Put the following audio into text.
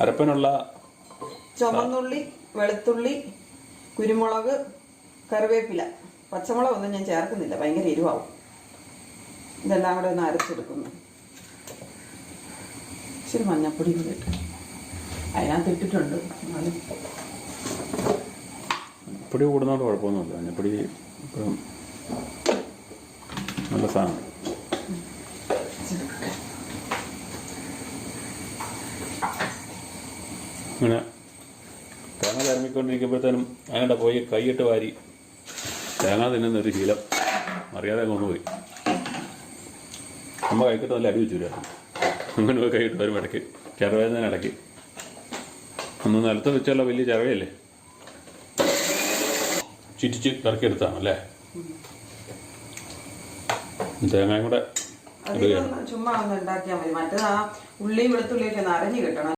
അരപ്പനുള്ള ചുമന്നുള്ളി, വെളുത്തുള്ളി, കുരുമുളക്, കറിവേപ്പില, പച്ചമുളകൊന്നും ഞാൻ ചേർക്കുന്നില്ല, ഭയങ്കര എരിവാവും. ഇതെല്ലാം കൂടെ ഒന്ന് അരച്ചെടുക്കുന്നു. ഇച്ചിരി മഞ്ഞപ്പൊടി കൂടി ഇട്ട് അതിനകത്ത് ഇട്ടിട്ടുണ്ട്. പൊടി കൂടുന്നതുകൊണ്ട് കുഴപ്പമൊന്നുമില്ല. മഞ്ഞപ്പൊടി ഇപ്പം നല്ല സാധനം. ഇങ്ങനെ തേങ്ങ തിരമിക്കൊണ്ടിരിക്കുമ്പോഴത്തേനും അങ്ങനെ പോയി കൈയിട്ട് വാരി തേങ്ങ തിന്നുന്നൊരു ശീലം അറിയാതെ അങ്ങ് പോയി. അമ്മ കൈക്കിട്ട് നല്ല അടി വെച്ചില്ല. അങ്ങനെ പോയി കൈയിട്ട് വരും ഇടയ്ക്ക്, ചിറവേദന ഇടയ്ക്ക്. ഒന്ന് നിലത്ത് വെച്ചുള്ള വലിയ ചിറവയല്ലേ, ചുറ്റിച്ച് കറക്കിയെടുത്താണല്ലേ. തേങ്ങയും കൂടെ ചുമ്മാ ഒന്ന് ഉണ്ടാക്കിയാൽ മതി. മറ്റേത് ആ ഉള്ളിയും വെളുത്തുള്ളിയൊക്കെ ഒന്ന് അരഞ്ഞു കിട്ടണം.